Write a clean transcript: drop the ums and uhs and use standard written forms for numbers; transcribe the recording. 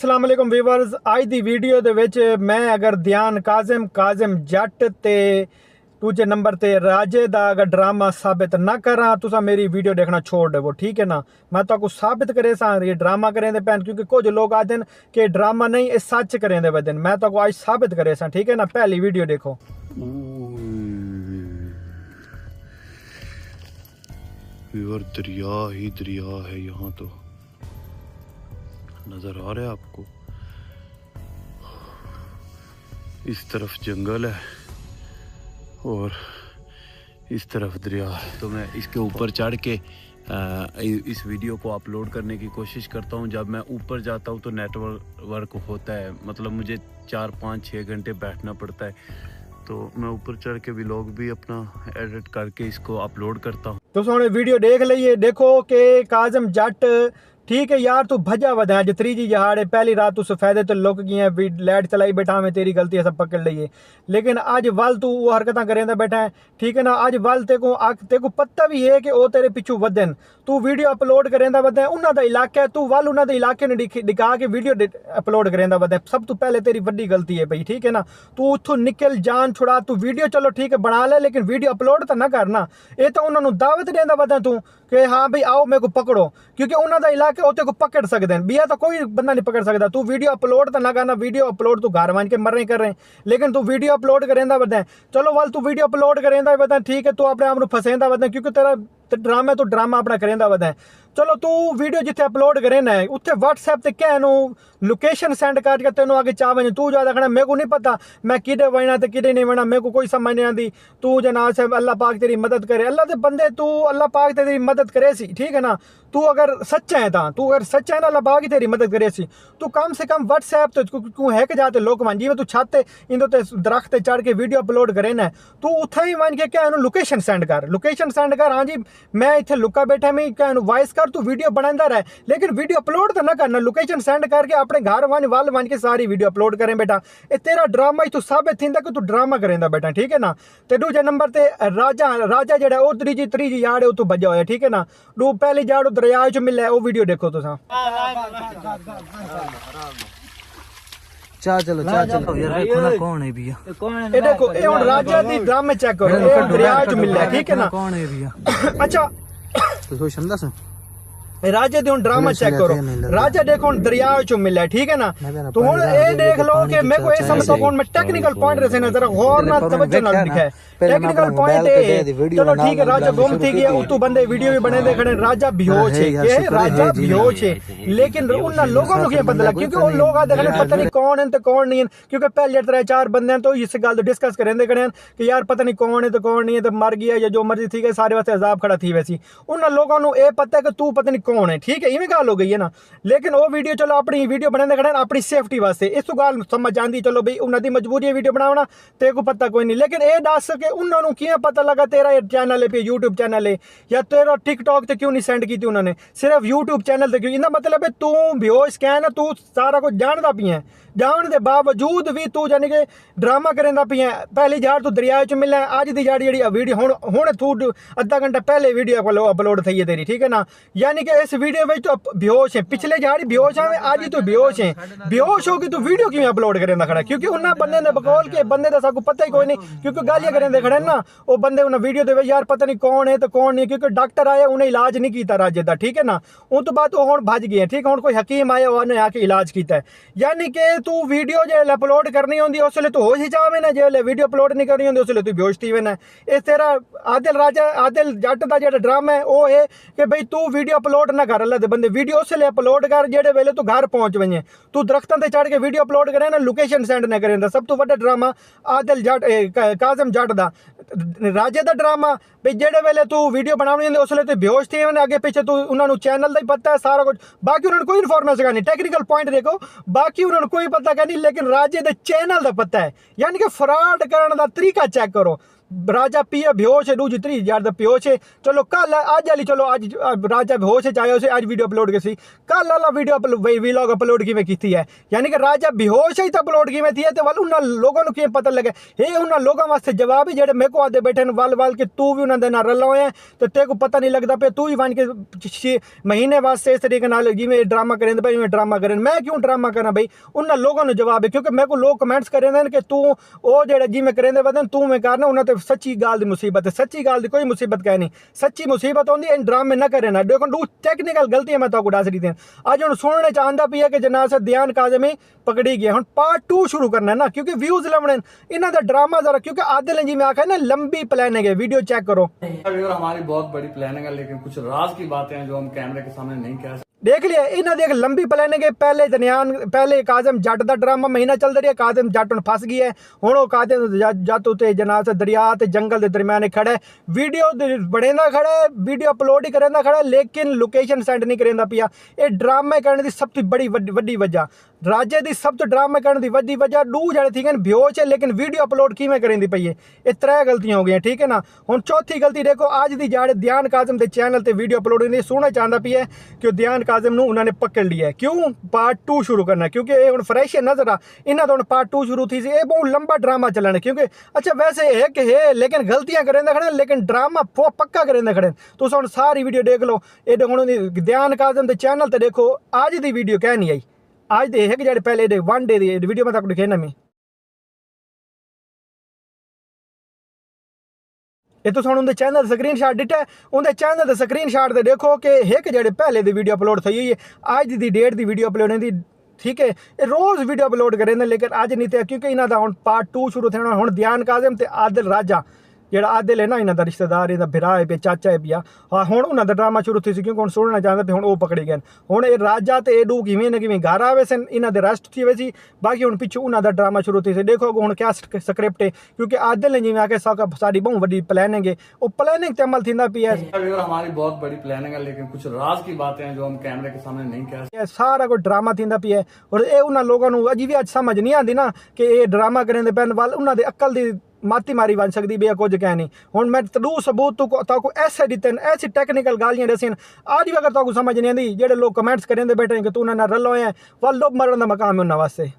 अस्सलाम वालेकुम व्यूअर्स। आज दी वीडियो दे विच मैं अगर ध्यान काजिम जट ते दूजे नंबर ते राजे दा अगर ड्रामा साबित ना करा तुसा मेरी वीडियो देखना छोड़ देवो, ठीक है ना। मैं तो साबित करे सा ये ड्रामा करेंदे पैन, क्योंकि कुछ लोग आते हैं कि ड्रामा नहीं ये सच करेंदे वदन। मैं तो आज साबित करे सा, ठीक है ना। पहली वीडियो देखो। व्यूअर दरिया ही दरिया है, यहाँ तो नजर आ रहा है आपको। इस तरफ जंगल है और इस तरफ दरिया है। तो मैं इसके ऊपर चढ़ के इस वीडियो को अपलोड करने की कोशिश करता हूँ। जब मैं ऊपर जाता हूँ तो नेटवर्क होता है, मतलब मुझे 4, 5, 6 घंटे बैठना पड़ता है। तो मैं ऊपर चढ़ के व्लॉग भी अपना एडिट करके इसको अपलोड करता हूँ। तो सोने वीडियो देख लीजिए। देखो कि काजिम जट ठीक है यार, तू भजा वधा अज त्रीजी जहाड़ पहली रात तू सफेदे तो लुक गई भी लाइट चलाई बैठा में तेरी गलती है, सब पकड़ लीए। लेकिन अज वल तू वो हरकत करेंदा बैठा है, ठीक है ना। अज वल तेको पता भी है कि वो तेरे पिछू वधन। तू वीडियो अपलोड करेंदा वधा उन्होंने इलाका है, तू वल उन्होंने इलाके ने दिखा के वीडियो अपलोड करेंदा वधा। सब तो पहले तेरी वड्डी गलती है भाई, ठीक है ना। तू उथों निकल जान छुड़ा, तू वीडियो चलो ठीक है बना ले, लेकिन वीडियो अपलोड तो ना करना। ये तो उन्होंने दावत देंदा वधा तू कि हाँ भाई आओ मेरे को पकड़ो, क्योंकि उन्होंने इलाका उत्ते को पकड़ सकते हैं। बिया तो कोई बंदा नहीं पकड़ सकता। तू वीडियो अपलोड तो ना करना, वीडियो अपलोड तू घर मान के मरने कर रहे हैं, लेकिन तू वीडियो अपलोड करेंदा वधा। चलो वाल तू वीडियो अपलोड करेंदा वधा, ठीक है। तू अपने आप को फसेंदा वधा, क्योंकि तेरा ड्रामा तो ड्रामा अपना करेंदा वधा। चलो तू वीडियो जिथे अपलोड करेना है उत्थे व्हाट्सएप ते क्या लोकेशन सेंड करके तेन आगे चाह वजे। तू ज्यादा कहना मेरे को नहीं पता मैं किधे वजना तो किधे नहीं वजना, मेरे को कोई समझ नहीं आती। तू जना से अल्लाह पाक तेरी मदद करे, अल्लाह के बंदे तू अल्लाह पाक तेरी मदद करे सी, ठीक है ना। तू अगर सच्चा है तू अगर सच्चा है ना, अल्लाह पाक ही तेरी मदद करे सी। तू कम से कम व्हाट्सएप तो हैक जाते लोग वन जिमें तू छत इन दरख्त चढ़ के वीडियो अपलोड करे ना, तू उत्थे ही वन के क्या लोकेशन सेंड कर, लोकेशन सेंड कर। हाँ जी मैं इतने लुका बैठा मैं क्या वॉइस कर, तू वीडियो बनाता रहे लेकिन वीडियो अपलोड तो ना करना। लोकेशन सेंड करके अपने घर वन के सारी वीडियो अपलोड करें बेटा। ये तेरा ड्रामा ही तू साबित थींदा कि तू ड्रामा करेंदा बेटा, ठीक है ना। ते दूजे नंबर ते राजा जेड़ा ओ त्रीजी याड़ है तू बजा होया, ठीक है ना। दू पहली याड़ दरिया च मिले, वो वीडियो देखो तुसा। चलो यार देखो ना कौन है भैया, ये देखो ये हुन राजा दी ड्रामे चेक करो, ये दरिया च मिले, ठीक है ना। कौन है भैया? अच्छा तो कोई समझा सुन राजे दे ड्रामा चेक करो। राजा देखो दरिया चो मिला, ठीक है ना। तो हुन ये देख लो कि मेरे को ये समझ तो मैं टेक्निकल पॉइंट रसे ना जरा गौर ना तवज्जो ना दिखा है। टेक्निकल पॉइंट है चलो ठीक है। राजा गुम थी गया, उतो बंदे वीडियो भी बने दे खड़े। राजा बेहोश है के राजा बेहोश है, लेकिन उन लोगों को क्या पता लगा, क्योंकि वो लोग आ देखने पता नहीं कौन है तो कौन नहीं है। क्योंकि पहले 3-4 बंदे हैं तो इस गल डिस्कस करेंदे खड़े कि यार पता नहीं कौन है तो कौन नहीं है, तो मर गया या जो मर्जी थी सारे वास्ते अजाब खड़ा थी वैसी। उन लोगों को ये पता है कि तू पता नहीं कौन है, ठीक है। इवें गल हो गई है ना। लेकिन वो वीडियो चलो अपनी वीडियो बनाने खड़े अपनी सेफ्टी वास्ते, इस गल समझ आती। चलो भाई उन्होंने मजबूरी है वीडियो बनाना, तेरे को पता कोई नहीं। लेकिन ये दस के उन्होंने किया पता लगा तेरा चैनल है पे यूट्यूब चैनल है या तेरा टिकटॉक ते क्यों नहीं सेंड की उन्होंने, सिर्फ यूट्यूब चैनल ते क्यों? इनका मतलब है तू बेहोश क्या है ना, तू सारा कुछ जानता पिया, जान दे बावजूद भी तू जानी कि ड्रामा करेंदा पिया। पहली झाड़ तू दरिया च मिला, अज दी जाड़ी जी वीडियो हुण तू अद्धा घंटा पहले वीडियो अपलोड थी है तेरी, ठीक है ना। यानी कि इस वीडियो में तो बेहोश है, पिछले झाड़ी बेहोश है, अज तू बेहोश है। बेहोश होगी तू वीडियो क्यों अपलोड करेंदा खड़ा? क्योंकि उन्हें बंदे ने बकौल के बंदे का सबको पता ही कोई नहीं, क्योंकि गालियां करेंदे खड़े ना वो बंदे उन्हें वीडियो दे यार पता नहीं कौन है तो कौन नहीं, क्योंकि डॉक्टर आया उन्हें इलाज नहीं किया राजे का, ठीक है ना। उस तो बाद वो हुण भज गए, ठीक है। हुण कोई हकीम आया उन्हें आके इलाज किया है। यानी कि तू वीडियो जो अपलोड करनी होंगी उस वे तू होश ही चाहे ना, जो वीडियो अपलोड नहीं करनी होंगी उस वे तू बेहोश थी वेना। इस तेरा आदिल जट का जो ड्रामा है वो है कि भाई तू वीडियो अपलोड ना कर, अल्लाह दे बंदे वीडियो उस वे अपलोड कर जेड़े वेले तू घर पहुंच वजे। तू दरख्तों से चढ़ के वीडियो अपलोड करे ना, लोकेशन सेंड ना करें। सब तो वड्डा ड्रामा आदिल जट काजिम जट का राजे का ड्रामा भाई जेड़े वेले तू वीडियो बनानी होंगी उस वे तू बेहोश थी वेना, अगे पीछे तू उन्होंने चैनल का ही पता है सारा कुछ, बाकी उन्होंने कोई इन्फॉर्मेशन नहीं। टेक्निकल पॉइंट देखो बाकी उन्होंने कोई पता नहीं, लेकिन राजे दे चैनल का पता है। यानी कि फ्रॉड करने का तरीका चेक करो। राजा पिए बेहोश है, दूजी 30,000 ਦਾ बेहोश है। चलो कल आज वाली चलो आज राजा बेहोश है चाहे उसे आज वीडियो अपलोड की सी, कल वाला वीडियो व्लॉग अपलोड किवें कीती है, यानी कि राजा बेहोश है तो अपलोड किवें थी है ते वल उन्हां लोगों नु किवें पता लगे। ये उन्हां लोगों वास्ते जवाब है जेड़े मेरे को आदे बैठे वल वल कि तू भी उन्हां दे नाल रला होया ते तेरे को पता नहीं लगदा पे, तू ही वन के महीने वास्ते इस तरीके नाल जिवें ड्रामा करें भाई मैं ड्रामा करें, मैं क्यों ड्रामा करा भाई? उन्हां लोगों नु जवाब है, क्योंकि मेरे को लोग कमेंट्स करे ने कि तू ओ जेड़ा जिवें करेंदे वदन तू में करना, उन्हां ते सच्ची गाल दी मुसीबत है। सच्ची गाल दी कोई मुसीबत कह नहीं, सच्ची मुसीबत होंदी इन ड्रामे ना करे ना। देखो दू टेक्निकल गलतियां मैं तो दस दी दें। अज हुण सुनने चाहता पी है कि जनाब ध्यान काज़मी पकड़ी गया, हुण पार्ट 2 शुरू करना है ना, क्योंकि व्यूज लवणे इन्हां दा ड्रामा जरा, क्योंकि आदिल जी मैं आखा ना लंबी प्लानिंग है, वीडियो चेक करो। हमारी बहुत बड़ी प्लानिंग है, लेकिन कुछ राज की बातें हैं जो हम कैमरे के सामने नहीं कह सकते। देख लिया इन्हें देख लंबी प्लानिंग है। पहले काजम जट का ड्रामा महीना चलता रहा, काजम जट हुण फस गया है, हुण वो काजम जट उत्ते जनाब दरिया ते जंगल के दरम्यान खड़ा है, वीडियो बनेंदा खड़ा है, वीडियो अपलोड ही करेंदा खड़ा है, लेकिन लोकेशन सेंड नहीं करेंदा पिया। ये ड्रामे करने की सब तो बड़ी वड्डी वजह, राजे की सब तो ड्रामे करने की वड्डी वजह दू जड़े ठीक है बेहोश है, लेकिन वीडियो अपलोड किवें करेंदी पई है। ये 3 गलतियां हो गई, ठीक है ना। हुण चौथी गलती देखो, आज की जाड़े ध्यान काजम के चैनल ते वीडियो अपलोड होंदी, सुनना चाहता पी है कि ध्यान काजम नूं उन्होंने पकड़ लिया है। क्यों पार्ट 2 शुरू करना, क्योंकि ये हुण फ्रैश नजर आ, इन्हां दा हुण पार्ट 2 शुरू थी सी, ये बहुत लंबा ड्रामा चलना। क्योंकि अच्छा वैसे है कि है, लेकिन गलतियां करेंदे खड़े, लेकिन ड्रामा पक्का करेंदे खड़े। तुस हुण सारी वीडियो देख लो, ये हुण ध्यान काजम के चैनल ते देखो, आज दी वीडियो कह नहीं आई, आज दे है कि जेड़े पहले दे 1 डे दी वीडियो मैं तक दिखाना मैं ये तो सुन उनके चैनल स्क्रीन शॉट दिता है, उनके चैनल के स्क्रीन शॉट से देखो कि एक जेड़े पहले दी वीडियो अपलोड थी हुई है, आज दी डेट दी वीडियो अपलोड होती, ठीक है। ये रोज़ वीडियो अपलोड करें, लेकिन आज नहीं थे, क्योंकि इन्हों का हुण पार्ट 2 शुरू थे। हुण ध्यान काज़म ते आदिल राजा जेड़ा आदिल है ना, इन्हों का रिश्तेदार, इन्हों भरा है पे चाचा है पिया, हाँ हुण उन्हों का ड्रामा शुरू थी, क्योंकि हुण सुनना चाहता भी हुण वो पकड़े गए। हुण ये राजा तो ये किवें न किवें घर आवे सन, इन्हों के रेस्ट थी वे सी, बाकी हुण पिछू उन्हों का ड्रामा शुरू थी। देखो हुण क्या स्क्रिप्ट है, क्योंकि आदिल ने जिवें आके सारी बहुत वड्डी प्लानिंग है, वो प्लानिंग ते अमल थींदा पिया है। हमारी बहुत बड़ी प्लानिंग है, लेकिन कुछ राज की बातें हैं जो हम कैमरे के सामने नहीं कह सकते। सारा कोई ड्रामा थींदा पिया है, और ये उन्होंने लोगों को अजी भी अज समझ नहीं आती ना कि ये ड्रामा करें पैन वाल उन्होंने अकल की माती मारी बन सकती भी, कुछ कह नहीं। हुण मैं तू सबूत तू ऐसे दिते ऐसी टेक्निकल गालियां दसी, आज भी अगर तू समझ नहीं आती, जेडे लोग कमेंट्स करेंदे बैठे कि तू उन्होंने रलो है, वल लोग मरन का मकाम है उन्होंने वास्ते।